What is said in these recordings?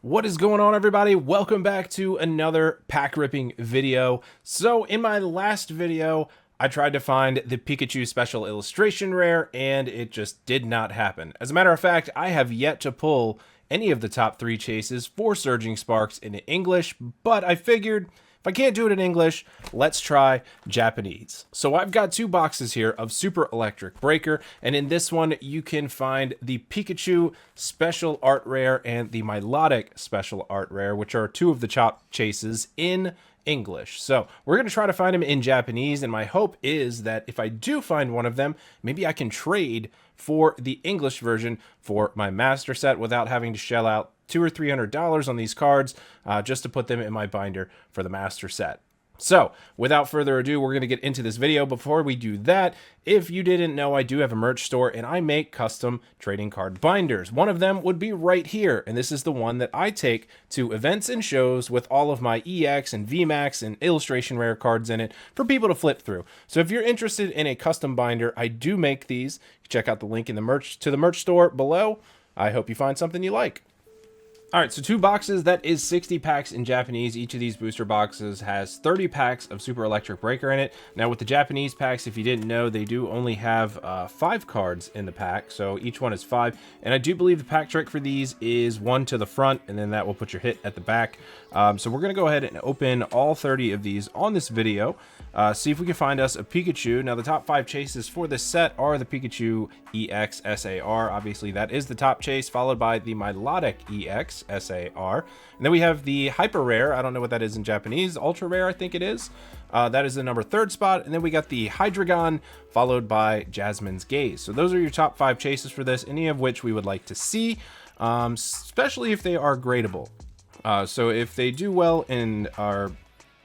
What is going on, everybody? Welcome back to another pack ripping video. So in my last video, I tried to find the Pikachu special illustration rare and it just did not happen. As a matter of fact, I have yet to pull any of the top 3 chases for Surging Sparks in English, but I figured if I can't do it in English, let's try Japanese. So I've got 2 boxes here of Super Electric Breaker, and in this one you can find the Pikachu Special Art Rare and the Milotic Special Art Rare, which are 2 of the top chases in English. So we're going to try to find them in Japanese, and my hope is that if I do find one of them, maybe I can trade for the English version for my master set without having to shell out $200 or $300 on these cards just to put them in my binder for the master set. So without further ado, we're going to get into this video. Before we do that, if you didn't know, I do have a merch store and I make custom trading card binders. One of them would be right here, and this is the one that I take to events and shows with all of my EX and VMAX and illustration rare cards in it for people to flip through. So if you're interested in a custom binder, I do make these. Check out the link in the merch store below. I hope you find something you like. All right, so 2 boxes, that is 60 packs in Japanese. Each of these booster boxes has 30 packs of Super Electric Breaker in it. Now with the Japanese packs, if you didn't know, they do only have 5 cards in the pack, so each one is 5. And I do believe the pack trick for these is 1 to the front, and then that will put your hit at the back. So we're gonna go ahead and open all 30 of these on this video. See if we can find us a Pikachu. Now the top 5 chases for this set are the Pikachu EX SAR. Obviously that is the top chase, followed by the Milotic EX SAR. And then we have the Hyper Rare. I don't know what that is in Japanese. Ultra Rare, I think it is. That is the number 3rd spot. And then we got the Hydreigon, followed by Jasmine's Gaze. So those are your top 5 chases for this, any of which we would like to see, especially if they are gradable. So if they do well and are,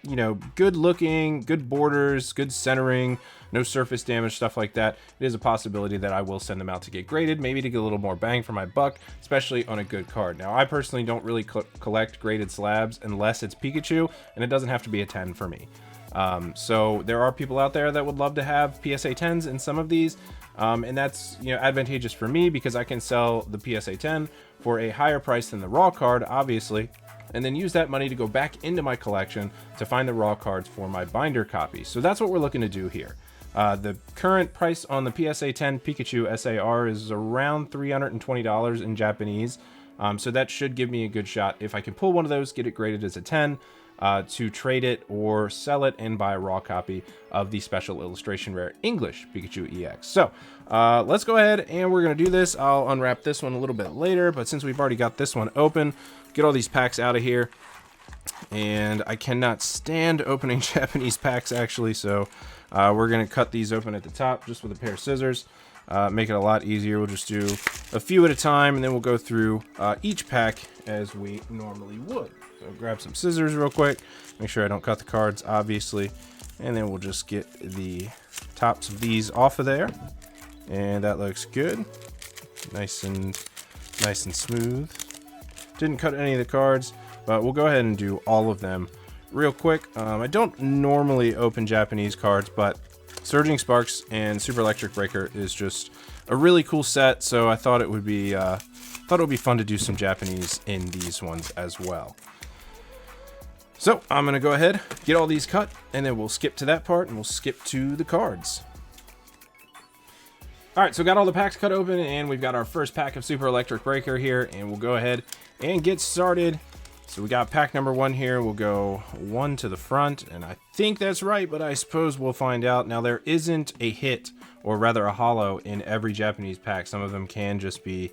you know, good looking, good borders, good centering, no surface damage, stuff like that, it is a possibility that I will send them out to get graded, maybe to get a little more bang for my buck, especially on a good card. Now, I personally don't really collect graded slabs unless it's Pikachu, and it doesn't have to be a 10 for me. So there are people out there that would love to have PSA 10s in some of these, and that's, you know, advantageous for me because I can sell the PSA 10 for a higher price than the raw card, obviously, and then use that money to go back into my collection to find the raw cards for my binder copies. So that's what we're looking to do here. The current price on the PSA 10 Pikachu SAR is around $320 in Japanese. So that should give me a good shot if I can pull one of those, get it graded as a 10, to trade it or sell it and buy a raw copy of the special illustration rare English Pikachu EX. So let's go ahead and we're going to do this. I'll unwrap this one a little bit later, but since we've already got this one open, get all these packs out of here. And I cannot stand opening Japanese packs, actually, so we're going to cut these open at the top just with a pair of scissors. Make it a lot easier. We'll just do a few at a time, and then we'll go through each pack as we normally would. So grab some scissors real quick, make sure I don't cut the cards, obviously, and then we'll just get the tops of these off of there. And that looks good. Nice and smooth. Didn't cut any of the cards, but we'll go ahead and do all of them real quick. I don't normally open Japanese cards, but Surging Sparks and Super Electric Breaker is just a really cool set, so I thought it would be fun to do some Japanese in these ones as well. So I'm gonna go ahead, get all these cut, and then we'll skip to that part and we'll skip to the cards. All right, so got all the packs cut open, and we've got our first pack of Super Electric Breaker here, and we'll go ahead and get started. So we got pack number 1 here. We'll go 1 to the front, and I think that's right, but I suppose we'll find out. Now, there isn't a hit, or rather a hollow, in every Japanese pack. Some of them can just be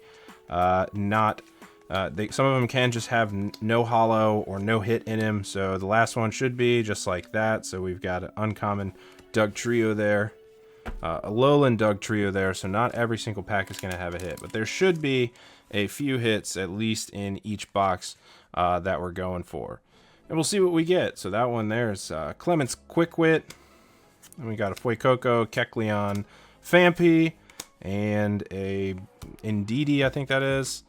some of them can just have no hollow or no hit in them. So the last one should be just like that. So we've got an uncommon Doug Trio there, a Lowland Doug Trio there. So not every single pack is going to have a hit, but there should be a few hits at least in each box that we're going for, and we'll see what we get. So that one there's Clement's Quick Wit, and we got a Fuecoco, Kecleon, Fampi, and a Indeedee, I think that is.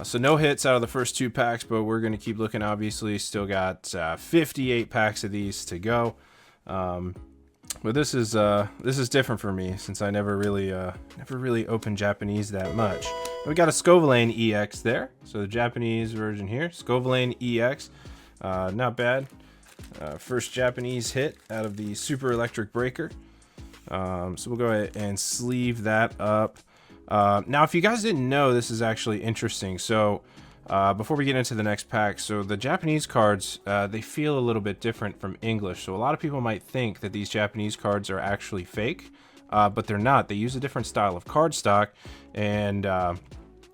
So no hits out of the first 2 packs, but we're going to keep looking, obviously. Still got 58 packs of these to go. But this is different for me since I never really opened Japanese that much. We got a Scovillain EX there, so the Japanese version here, Scovillain EX, not bad. First Japanese hit out of the Super Electric Breaker. So we'll go ahead and sleeve that up. Now, if you guys didn't know, this is actually interesting. So before we get into the next pack, so the Japanese cards, they feel a little bit different from English. So a lot of people might think that these Japanese cards are actually fake, but they're not. They use a different style of cardstock, and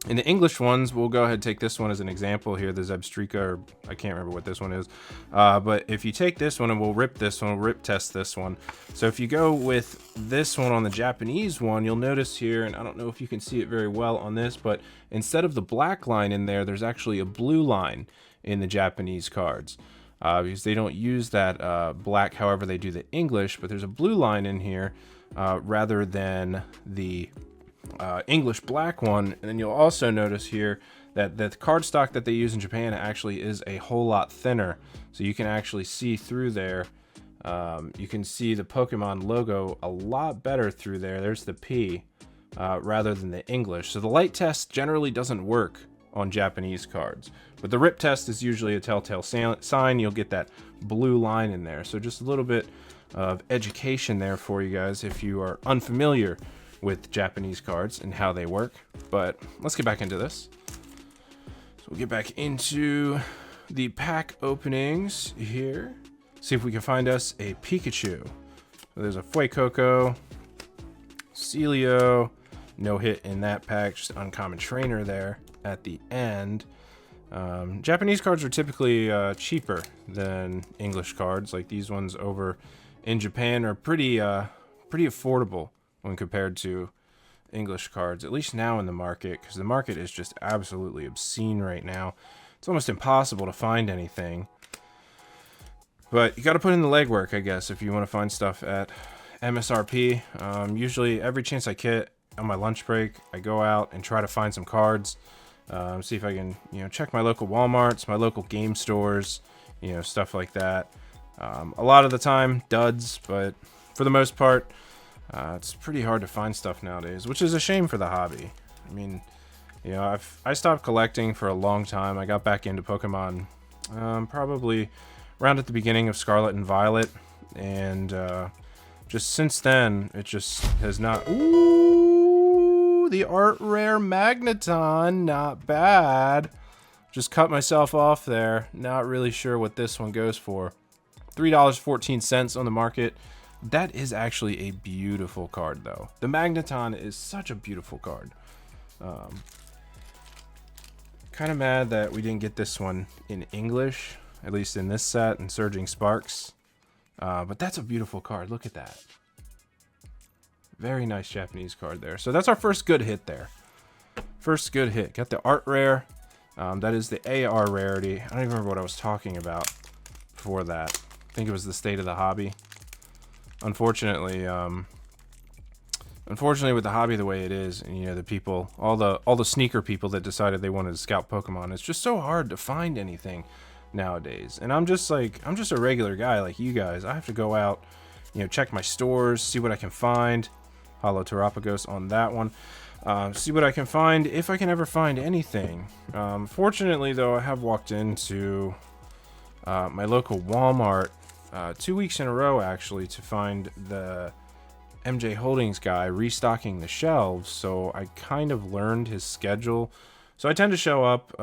in the English ones, we'll go ahead and take this one as an example here, the Zebstrika, or I can't remember what this one is. But if you take this one and we'll rip this one, we'll rip test this one. So if you go with this one on the Japanese one, you'll notice here, and I don't know if you can see it very well on this, but instead of the black line in there, there's actually a blue line in the Japanese cards. Because they don't use that black, however they do the English, but there's a blue line in here rather than the English black one. And then you'll also notice here that the cardstock that they use in Japan actually is a whole lot thinner, so you can actually see through there. You can see the Pokemon logo a lot better through there. There's the P rather than the English. So the light test generally doesn't work on Japanese cards, but the rip test is usually a telltale sign. You'll get that blue line in there. So just a little bit of education there for you guys if you are unfamiliar with Japanese cards and how they work. But let's get back into this. So we'll get back into the pack openings here. See if we can find us a Pikachu. So there's a Fuecoco, Celio, no hit in that pack, just uncommon trainer there at the end. Japanese cards are typically cheaper than English cards. Like these ones over in Japan are pretty affordable when compared to English cards, at least now in the market, because the market is just absolutely obscene right now. It's almost impossible to find anything. But you got to put in the legwork, I guess, if you want to find stuff at MSRP. Usually, every chance I get on my lunch break, I go out and try to find some cards. See if I can, check my local Walmarts, my local game stores, stuff like that. A lot of the time, duds, but for the most part, it's pretty hard to find stuff nowadays, which is a shame for the hobby. I mean, I stopped collecting for a long time. I got back into Pokemon probably around at the beginning of Scarlet and Violet, and just since then, it just has not... Ooh, the art rare Magneton, not bad. Just cut myself off there. Not really sure what this one goes for. $3.14 on the market. That is actually a beautiful card, though. The Magneton is such a beautiful card. Kind of mad that we didn't get this one in English, at least in this set, and Surging Sparks. But that's a beautiful card. Look at that. Very nice Japanese card there. So that's our first good hit there. First good hit. Got the art rare. That is the AR rarity. I don't even remember what I was talking about before that. I think it was the state of the hobby. Unfortunately, with the hobby the way it is, and the people, all the sneaker people that decided they wanted to scout Pokemon, it's just so hard to find anything nowadays. And I'm just a regular guy like you guys. I have to go out, check my stores, see what I can find. Hollow Terapagos on that one. See what I can find, if I can ever find anything. Fortunately, though, I have walked into my local Walmart 2 weeks in a row, actually, to find the MJ Holdings guy restocking the shelves. So I kind of learned his schedule. So I tend to show up,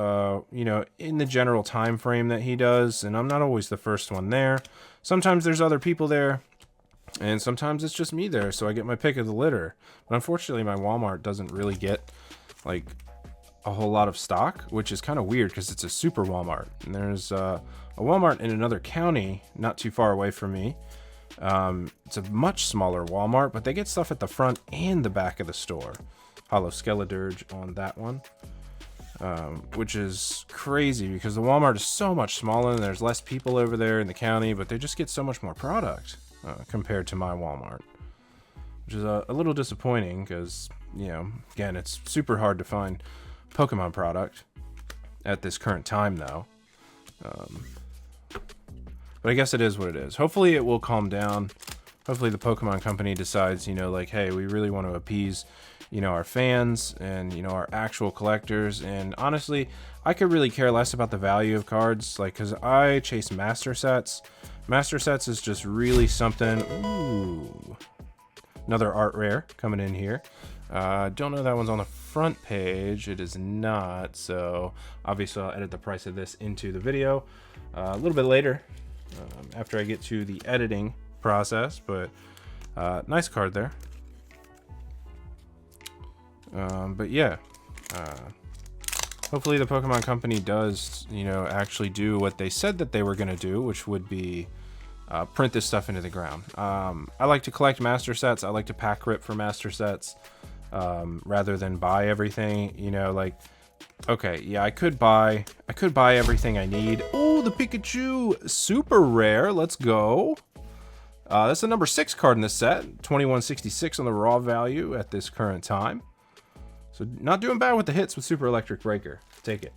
in the general time frame that he does, and I'm not always the first one there. Sometimes there's other people there, and sometimes it's just me there, so I get my pick of the litter. But unfortunately, my Walmart doesn't really get, like, a whole lot of stock, which is kind of weird because it's a super Walmart. And there's a Walmart in another county not too far away from me. It's a much smaller Walmart, but they get stuff at the front and the back of the store. Hollow Skeledirge on that one. Which is crazy because the Walmart is so much smaller and there's less people over there in the county, but they just get so much more product compared to my Walmart, which is a little disappointing because, again, it's super hard to find Pokemon product at this current time, though. But I guess it is what it is. Hopefully it will calm down hopefully the Pokemon Company decides, you know, like, hey, we really want to appease, you know, our fans and, you know, our actual collectors. And honestly, I could really care less about the value of cards, like, because I chase master sets. Master sets is just really something. Ooh, another art rare coming in here. Don't know that one's on the front page. It is not, so obviously I'll edit the price of this into the video a little bit later, after I get to the editing process. But nice card there. But yeah, hopefully the Pokemon Company does, you know, actually do what they said that they were going to do, which would be print this stuff into the ground. I like to collect master sets. I like to pack rip for master sets, rather than buy everything, you know, like, okay, yeah, I could buy everything I need. Oh, the Pikachu super rare. Let's go. That's the number 6 card in the set. 2166 on the raw value at this current time. So not doing bad with the hits with Super Electric Breaker. Take it.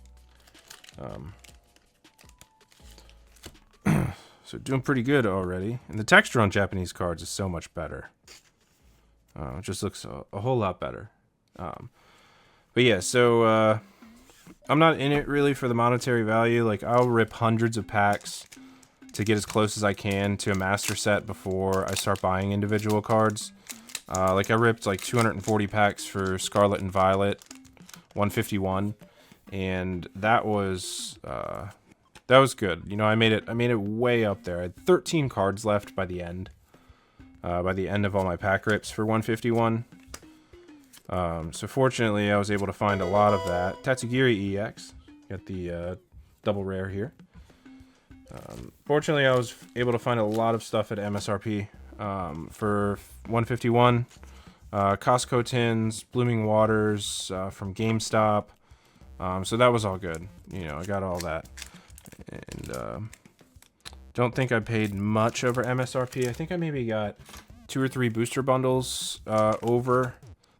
So doing pretty good already. And the texture on Japanese cards is so much better. It just looks a whole lot better. But yeah, so I'm not in it really for the monetary value. Like, I'll rip hundreds of packs to get as close as I can to a master set before I start buying individual cards. Like, I ripped like 240 packs for Scarlet and Violet 151, and that was good. You know, I made it way up there. I had 13 cards left by the end. By the end of all my pack rips for 151. So fortunately, I was able to find a lot of that. Tatsugiri EX, got the double rare here. Fortunately, I was able to find a lot of stuff at MSRP for 151. Costco tins, Blooming Waters from GameStop. So that was all good. You know, I got all that. And don't think I paid much over MSRP. I think I maybe got 2 or 3 booster bundles over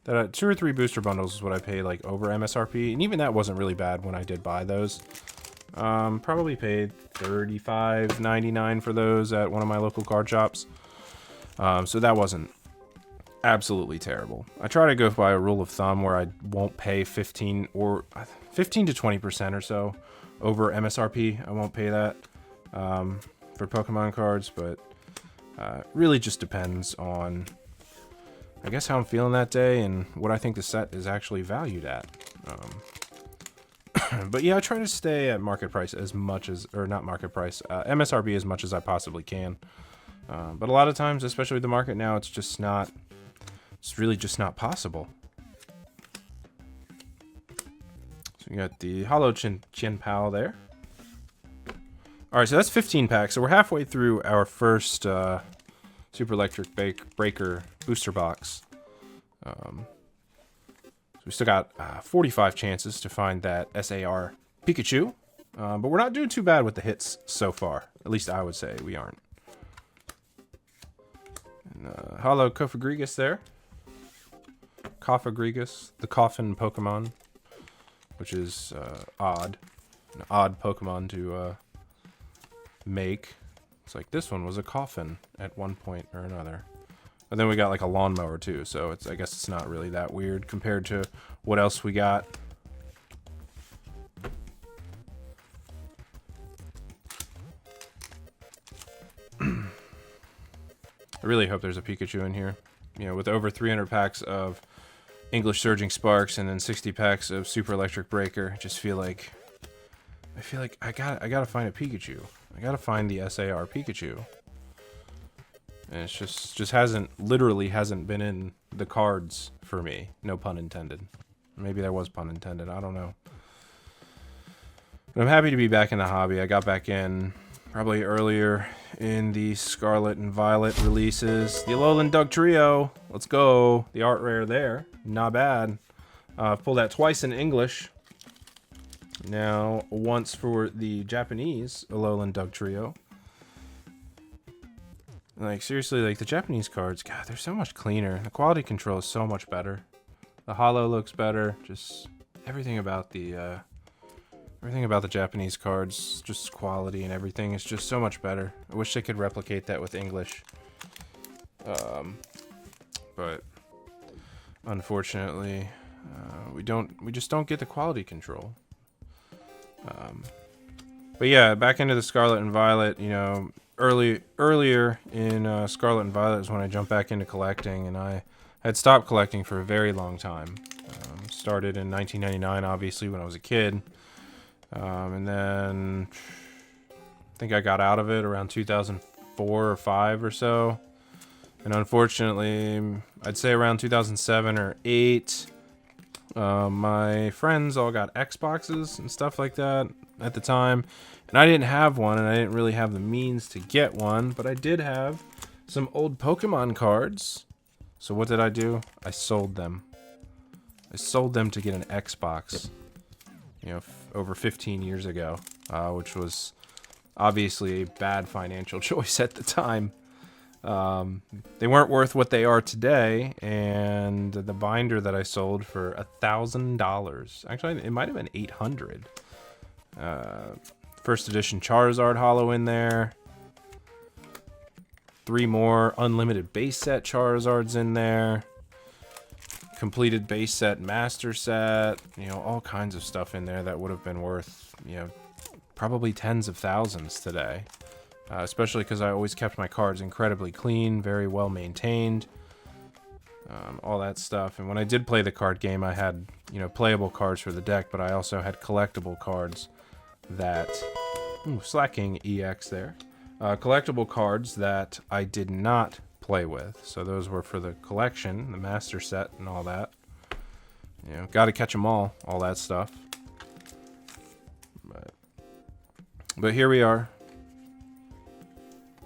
that. 2 or 3 booster bundles is what I paid like over MSRP, and even that wasn't really bad when I did buy those. Probably paid $35.99 for those at one of my local card shops. So that wasn't absolutely terrible. I try to go by a rule of thumb where I won't pay 15 to 20% or so over MSRP. I won't pay that for Pokemon cards, but really just depends on, I guess, how I'm feeling that day and what I think the set is actually valued at. But yeah, I try to stay at market price as much as, or not market price, MSRP as much as I possibly can. But a lot of times, especially with the market now, it's just not, it's really just not possible. So we got the Holo Chin-Pao there. Alright, so that's 15 packs. So we're halfway through our first Super Electric Breaker booster box. So we still got 45 chances to find that SAR Pikachu. But we're not doing too bad with the hits so far. At least I would say we aren't. And, Holo Kofagrigus there. Kofagrigus, the coffin Pokemon. Which is odd. An odd Pokemon to make. It's like this one was a coffin at one point or another. And then we got like a lawnmower too, so it's, I guess it's not really that weird compared to what else we got. I really hope there's a Pikachu in here. You know, with over 300 packs of English Surging Sparks and then 60 packs of Super Electric Breaker, I just feel like I gotta find a Pikachu. I gotta find the SAR Pikachu. And it's just literally hasn't been in the cards for me. No pun intended. Maybe there was pun intended. I don't know. But I'm happy to be back in the hobby. I got back in probably earlier in the Scarlet and Violet releases. The Alolan Dugtrio. Let's go. The art rare there. Not bad. Pulled that twice in English. Now, once for the Japanese Alolan Dugtrio. Like, seriously, like, the Japanese cards, God, they're so much cleaner. The quality control is so much better. The holo looks better. Just everything about the Japanese cards, just quality and everything is just so much better. I wish they could replicate that with English. But unfortunately, we just don't get the quality control. But yeah, back into the Scarlet and Violet, you know, earlier in Scarlet and Violet is when I jumped back into collecting, and I had stopped collecting for a very long time. Started in 1999, obviously, when I was a kid. And then I think I got out of it around 2004 or 5 or so. And unfortunately, I'd say around 2007 or 8, my friends all got Xboxes and stuff like that at the time. And I didn't have one, and I didn't really have the means to get one, but I did have some old Pokemon cards. So what did I do? I sold them. I sold them to get an Xbox, you know, over 15 years ago, which was obviously a bad financial choice at the time. They weren't worth what they are today, and the binder that I sold for $1,000. Actually, it might have been $800. First edition Charizard holo in there. 3 more unlimited base set Charizards in there. Completed base set, master set, you know, all kinds of stuff in there that would have been worth, you know, probably tens of thousands today. Especially because I always kept my cards incredibly clean, very well maintained, all that stuff. And when I did play the card game, I had, you know, playable cards for the deck, but I also had collectible cards that, slacking EX there, collectible cards that I did not play with. So those were for the collection, the master set and all that. You know, got to catch them all that stuff. But here we are.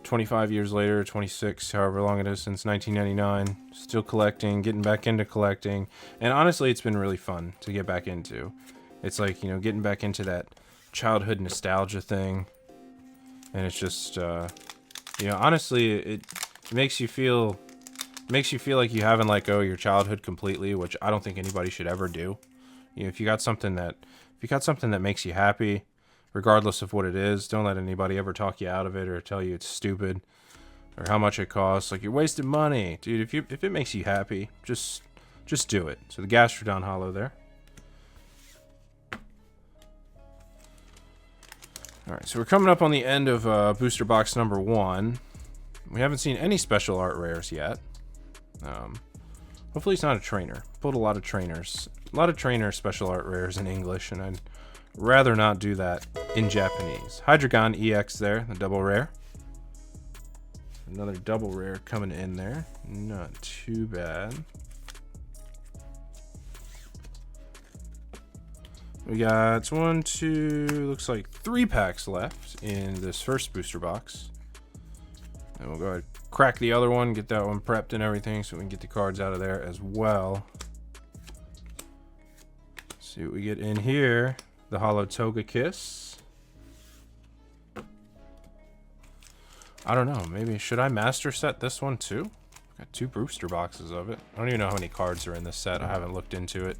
25 years later, 26, however long it is since 1999, still collecting, getting back into collecting, and honestly, it's been really fun to get back into. It's like, you know, getting back into that childhood nostalgia thing, and it's just, you know, honestly, it makes you feel like you haven't let go of your childhood completely, which I don't think anybody should ever do. You know, if you got something that makes you happy, regardless of what it is, don't let anybody ever talk you out of it or tell you it's stupid or how much it costs. Like, you're wasting money, dude. If it makes you happy, just do it. So the Gastrodon holo there. All right, so we're coming up on the end of booster box number 1. We haven't seen any special art rares yet. Hopefully it's not a trainer. Pulled a lot of trainers. A lot of trainer special art rares in English, and I'd rather not do that in Japanese. Hydreigon EX there, the double rare. Another double rare coming in there. Not too bad. We got 1, 2, looks like 3 packs left in this first booster box. And we'll go ahead and crack the other one, get that one prepped and everything so we can get the cards out of there as well. See what we get in here. The holo Togekiss. I don't know, maybe should I master set this one too? Got 2 booster boxes of it. I don't even know how many cards are in this set. I haven't looked into it.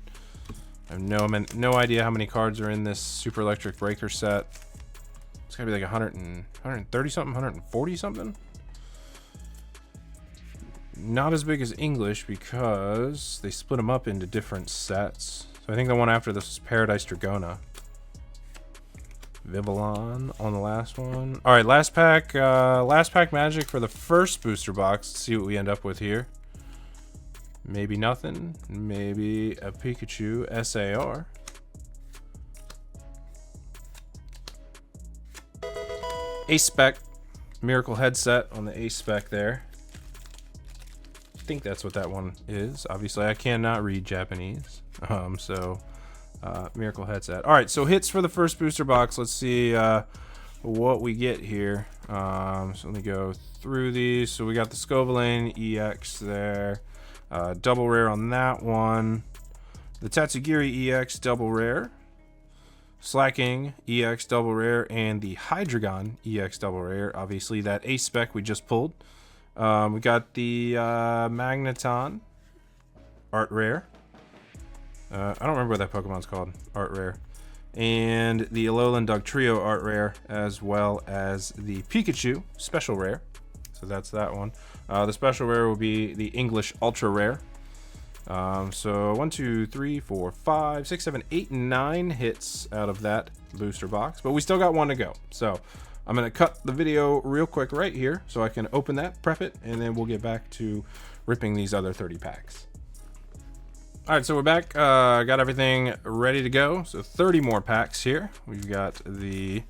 I have no idea how many cards are in this Super Electric Breaker set. It's gotta be like 130 something, 140 something. Not as big as English because they split them up into different sets. So I think the one after this is Paradise Dragona. Vivillon on the last one. All right, last pack magic for the first booster box. Let's see what we end up with here. Maybe nothing. Maybe a Pikachu SAR. Ace Spec. Miracle headset on the Ace Spec there. I think that's what that one is. Obviously, I cannot read Japanese. Miracle headset. All right, so hits for the first booster box. Let's see what we get here. So let me go through these. So we got the Scovillain EX there. Double rare on that one. The Tatsugiri EX double rare. Slacking EX double rare. And the Hydreigon EX double rare. Obviously, that Ace Spec we just pulled. We got the Magneton art rare. I don't remember what that Pokemon's called. Art rare. And the Alolan Dugtrio art rare, as well as the Pikachu special rare. So that's that one. The special rare will be the English Ultra Rare. So 1, 2, 3, 4, 5, 6, 7, 8, 9 hits out of that booster box, but we still got one to go. So I'm gonna cut the video real quick right here so I can open that, prep it, and then we'll get back to ripping these other 30 packs. All right, so we're back. Got everything ready to go. So 30 more packs here. We've got the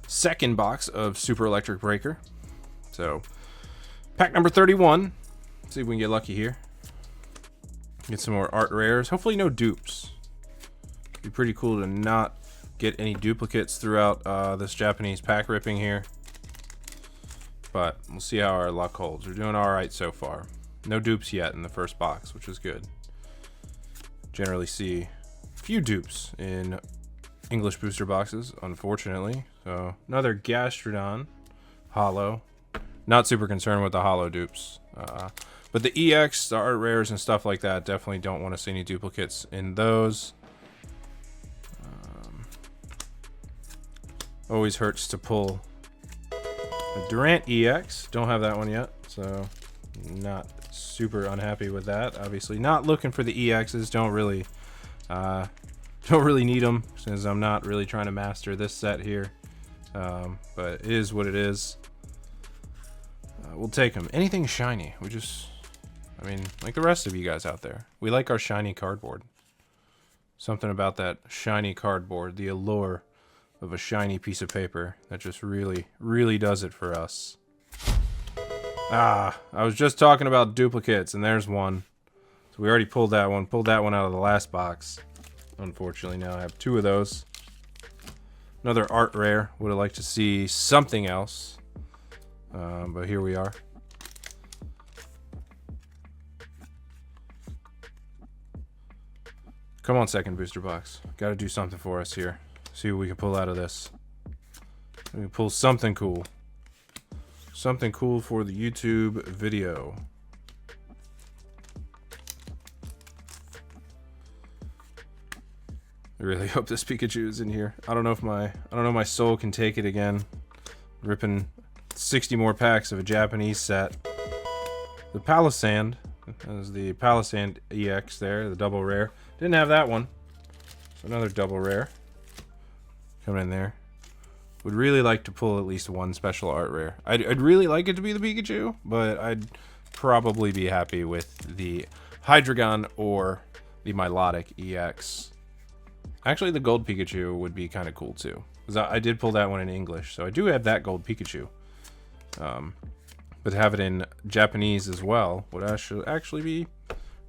second box of Super Electric Breaker. So pack number 31. Let's see if we can get lucky here. Get some more art rares. Hopefully no dupes. It'd be pretty cool to not get any duplicates throughout this Japanese pack ripping here. But we'll see how our luck holds. We're doing all right so far. No dupes yet in the first box, which is good. Generally see a few dupes in English booster boxes, unfortunately. So another Gastrodon holo. Not super concerned with the holo dupes. But the EX, the art rares and stuff like that, definitely don't want to see any duplicates in those. Always hurts to pull a Durant EX. Don't have that one yet, so not super unhappy with that. Obviously not looking for the EXs. Don't really need them since I'm not really trying to master this set here. But it is what it is. We'll take them. Anything shiny. I mean, like the rest of you guys out there, we like our shiny cardboard. Something about that shiny cardboard, the allure of a shiny piece of paper, that just really, really does it for us. I was just talking about duplicates, and there's one. So we already pulled that one out of the last box. Unfortunately, now I have two of those. Another art rare. Would have liked to see something else. But here we are. Come on, second booster box. Got to do something for us here. See what we can pull out of this. We can pull something cool. Something cool for the YouTube video. I really hope this Pikachu is in here. I don't know if my soul can take it again. Ripping 60 more packs of a Japanese set. The Palisand. That was the Palisand EX there, the double rare. Didn't have that one. So another double rare. Coming in there. Would really like to pull at least one special art rare. I'd really like it to be the Pikachu, but I'd probably be happy with the Hydreigon or the Milotic EX. Actually, the gold Pikachu would be kind of cool too. Because I did pull that one in English, so I do have that gold Pikachu. But to have it in Japanese as well would actually be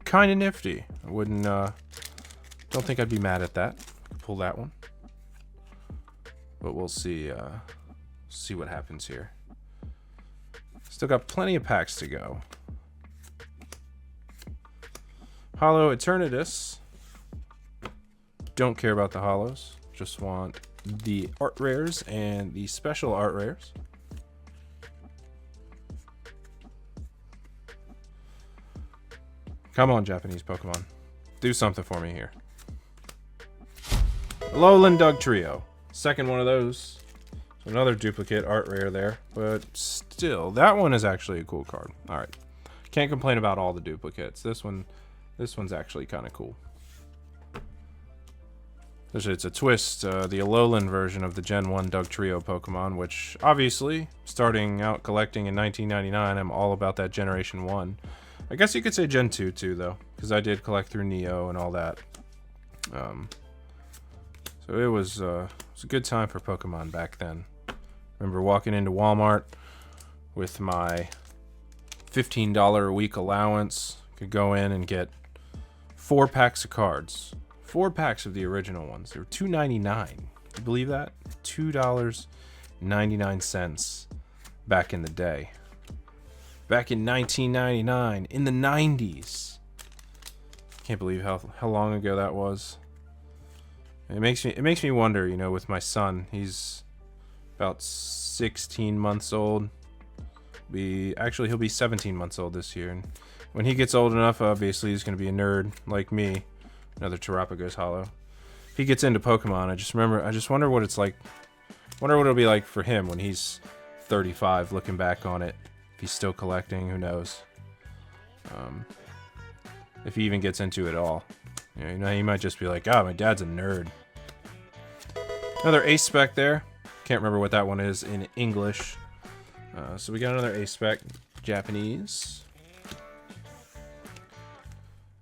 kind of nifty. I wouldn't, don't think I'd be mad at that. Pull that one. But we'll see what happens here. Still got plenty of packs to go. Holo Eternatus. Don't care about the holos. Just want the art rares and the special art rares. Come on, Japanese Pokemon. Do something for me here. Alolan Dugtrio. Second one of those. So another duplicate art rare there. But still, that one is actually a cool card. Alright. Can't complain about all the duplicates. This one's actually kind of cool. It's a twist, the Alolan version of the Gen 1 Dugtrio Pokemon, which obviously, starting out collecting in 1999, I'm all about that Generation 1. I guess you could say Gen 2 too, though, because I did collect through Neo and all that. So it was a good time for Pokemon back then. Remember walking into Walmart with my $15 a week allowance. Could go in and get 4 packs of cards. 4 packs of the original ones. They were $2.99. Can you believe that? $2.99 back in the day. Back in 1999, in the 90s. Can't believe how long ago that was. It makes me wonder, you know, with my son. He's about 16 months old. He'll be 17 months old this year. And when he gets old enough, obviously he's going to be a nerd like me. Another Terrapagos holo. If he gets into Pokemon, I just wonder what it's like. Wonder what it'll be like for him when he's 35, looking back on it If he's still collecting, who knows? If he even gets into it at all. You know, he might just be like, oh, my dad's a nerd. Another ace spec there. Can't remember what that one is in English. So we got another ace spec, Japanese.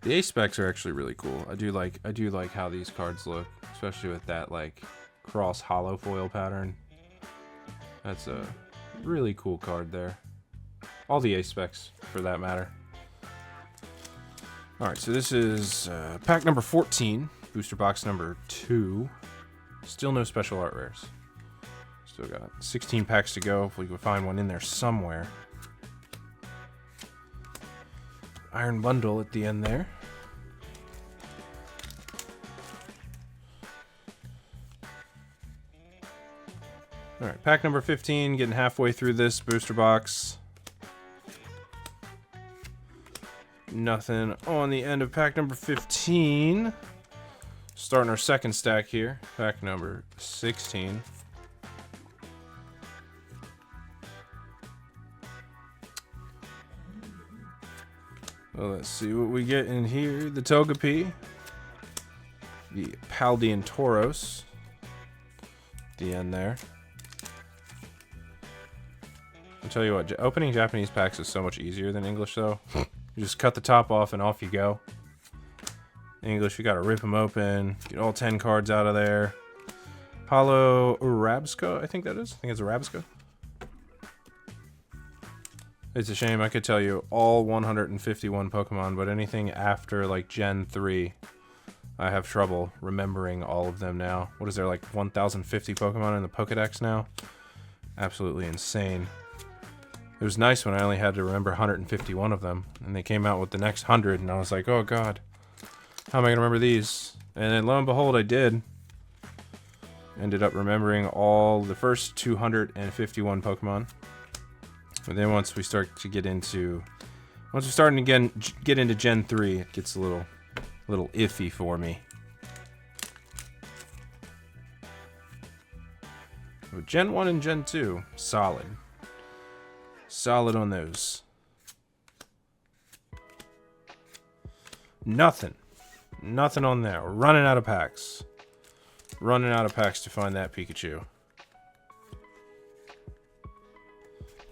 The ace specs are actually really cool. I do like how these cards look, especially with that like cross hollow foil pattern. That's a really cool card there. All the ace specs, for that matter. All right, so this is pack number 14, booster box number 2. Still no special art rares. Still got 16 packs to go. Hopefully we can find one in there somewhere. Iron bundle at the end there. All right, pack number 15, getting halfway through this booster box. Nothing on the end of pack number 15. Starting our second stack here, pack number 16. Well, let's see what we get in here. The Togepi, the Paldean Tauros, the end there. I'll tell you what, opening Japanese packs is so much easier than English, though. You just cut the top off and off you go. English, you gotta rip them open, get all 10 cards out of there. Holo Rabsco, I think that is. I think it's a Rabsco. It's a shame, I could tell you all 151 Pokemon, but anything after like Gen 3, I have trouble remembering all of them now. What is there, like 1,050 Pokemon in the Pokedex now? Absolutely insane. It was nice when I only had to remember 151 of them, and they came out with the next 100, and I was like, oh god, how am I going to remember these? And then lo and behold, I did. Ended up remembering all the first 251 Pokemon. But then once we start to get into, once we're starting to get into Gen 3, it gets a little iffy for me. But Gen 1 and Gen 2, solid. Solid on those. Nothing. Nothing on there. We're running out of packs. Running out of packs to find that Pikachu.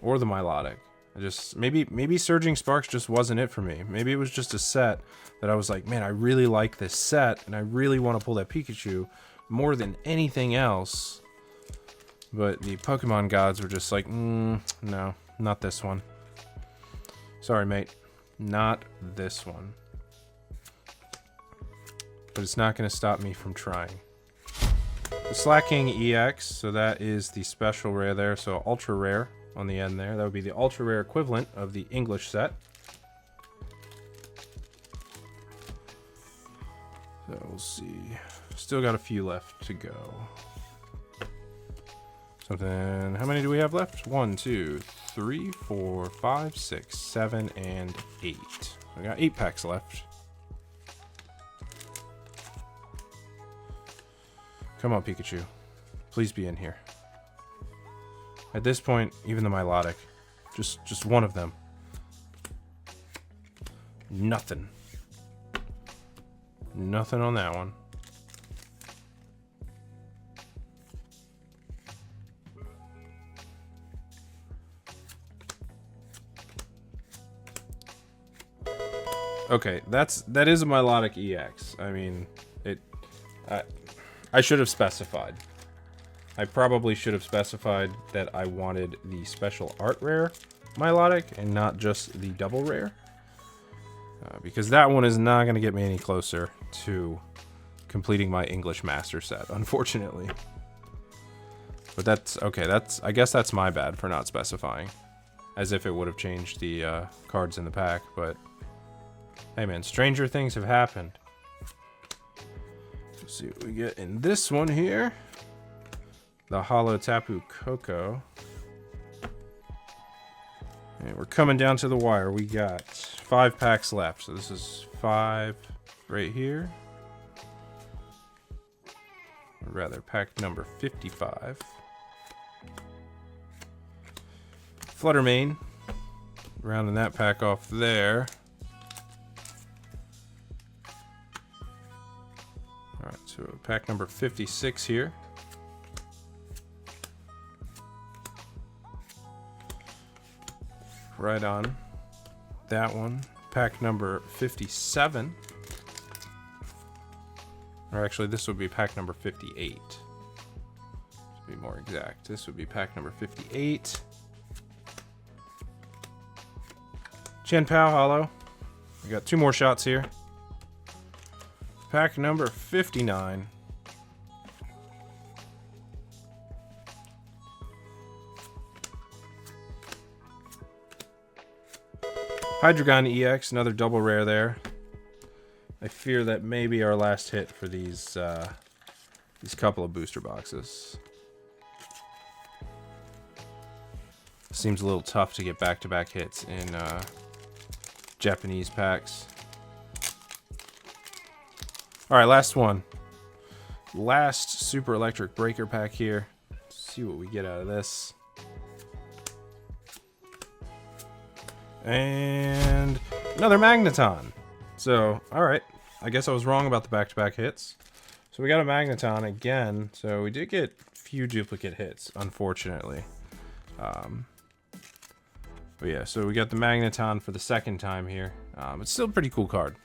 Or the Milotic. I just maybe Surging Sparks just wasn't it for me. Maybe it was just a set that I was like, man, I really like this set and I really want to pull that Pikachu more than anything else. But the Pokemon gods were just like, no, not this one. Sorry, mate. Not this one. But it's not going to stop me from trying. The Slacking EX, so that is the special rare there, so ultra rare on the end there. That would be the ultra rare equivalent of the English set. So we'll see. Still got a few left to go. Something. How many do we have left? 1, 2, 3, 4, 5, 6, 7, and 8. We got 8 packs left. Come on, Pikachu. Please be in here. At this point, even the Milotic. Just one of them. Nothing. Nothing on that one. Okay, that is a Milotic EX. I mean, I should have specified. I probably should have specified that I wanted the special art rare Milotic and not just the double rare. Because that one is not going to get me any closer to completing my English Master set, unfortunately. But that's okay. I guess that's my bad for not specifying. As if it would have changed the cards in the pack, but hey man, stranger things have happened. Let's see what we get in this one here. The Holo Tapu Koko. And we're coming down to the wire. We got 5 packs left. So this is 5 right here. Or rather, pack number 55. Fluttermane. rounding that pack off there. Alright, so pack number 56 here. Right on that one. Pack number 57. Or actually, this would be pack number 58. To be more exact, this would be pack number 58. Chen Pao Hollow. We got 2 more shots here. Pack number 59. Hydreigon EX, another double rare there. I fear that may be our last hit for these couple of booster boxes. Seems a little tough to get back-to-back hits in Japanese packs. Alright, last one. Last Super Electric Breaker pack here. Let's see what we get out of this. And another Magneton. So, alright. I guess I was wrong about the back-to-back hits. So we got a Magneton again. So we did get a few duplicate hits, unfortunately. But yeah, so we got the Magneton for the second time here. It's still a pretty cool card.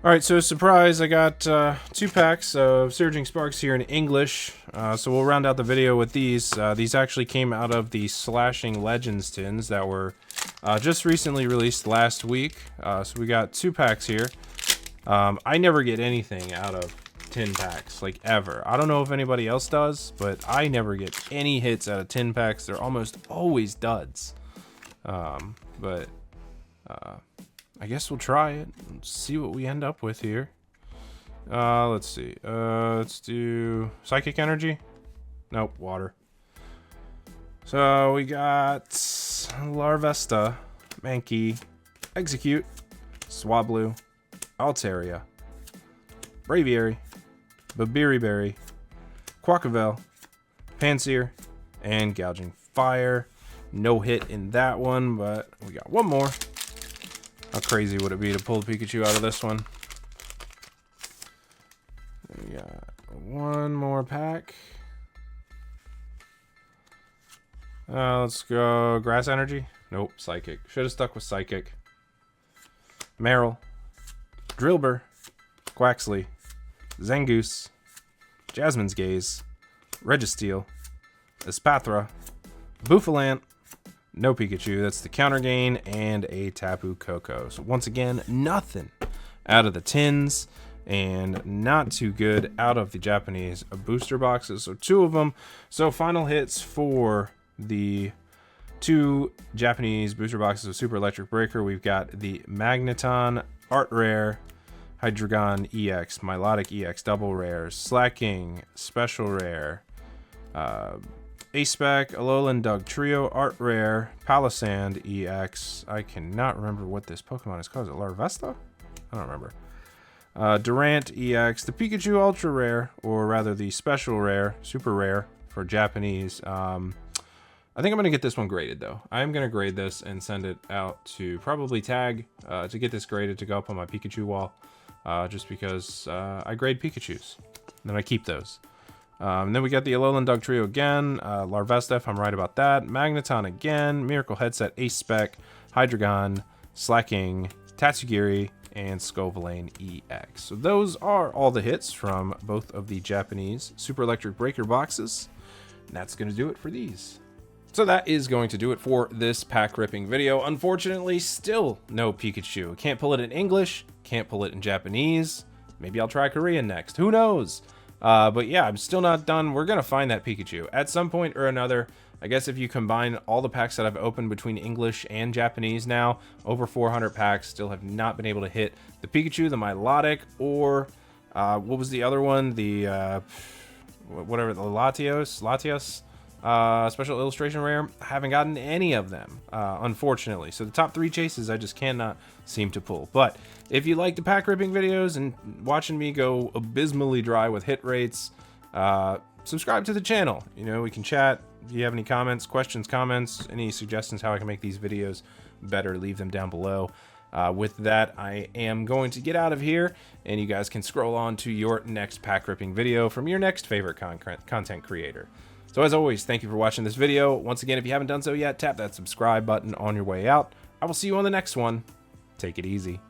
Alright, so surprise, I got 2 packs of Surging Sparks here in English. So we'll round out the video with these. These actually came out of the Slashing Legends tins that were just recently released last week. So we got 2 packs here. I never get anything out of tin packs, like ever. I don't know if anybody else does, but I never get any hits out of tin packs. They're almost always duds. I guess we'll try it and see what we end up with here. Let's see. Let's do Psychic Energy. Nope, water. So we got Larvesta, Mankey, Execute, Swablu, Altaria, Braviary, Babiriberry, Quaquavel, Pansear, and Gouging Fire. No hit in that one, but we got one more. How crazy would it be to pull Pikachu out of this one? We got one more pack. Let's go Grass Energy. Nope, Psychic. Should have stuck with Psychic. Marill, Drillbur, Quaxley, Zangoose, Jasmine's Gaze, Registeel, Espathra, Bouffalant. No Pikachu, that's the counter gain, and a Tapu Koko. So once again, nothing out of the tins, and not too good out of the Japanese booster boxes. So 2 of them. So final hits for the 2 Japanese booster boxes of Super Electric Breaker. We've got the Magneton Art Rare, Hydreigon EX, Milotic EX Double Rares, Slacking Special Rare, A-Spec, Alolan Doug Trio, Art Rare, Palisand EX. I cannot remember what this Pokemon is called. Is it Larvesta? I don't remember. Durant EX, the Pikachu Ultra Rare, or rather the Special Rare, Super Rare for Japanese. I think I'm going to get this one graded, though. I'm going to grade this and send it out to probably Tag to get this graded to go up on my Pikachu wall, just because I grade Pikachus. And then I keep those. And then we got the Alolan Doug Trio again, Larvesta, if I'm right about that, Magneton again, Miracle Headset, Ace-Spec, Hydreigon, Slacking, Tatsugiri, and Scovillain EX. So those are all the hits from both of the Japanese Super Electric Breaker boxes. And that's going to do it for these. So that is going to do it for this pack ripping video. Unfortunately, still no Pikachu. Can't pull it in English, can't pull it in Japanese. Maybe I'll try Korean next, who knows? But yeah, I'm still not done. We're going to find that Pikachu at some point or another. I guess if you combine all the packs that I've opened between English and Japanese now, over 400 packs, still have not been able to hit the Pikachu, the Milotic, or what was the other one? The, whatever, the Latios Special Illustration Rare. I haven't gotten any of them, unfortunately. So the top 3 chases I just cannot seem to pull. But if you like the pack ripping videos and watching me go abysmally dry with hit rates, subscribe to the channel. You know, we can chat, If you have any comments, questions, comments, any suggestions how I can make these videos better, leave them down below. With that, I am going to get out of here, and you guys can scroll on to your next pack ripping video from your next favorite content creator. So as always, thank you for watching this video. Once again, if you haven't done so yet, tap that subscribe button on your way out. I will see you on the next one. Take it easy.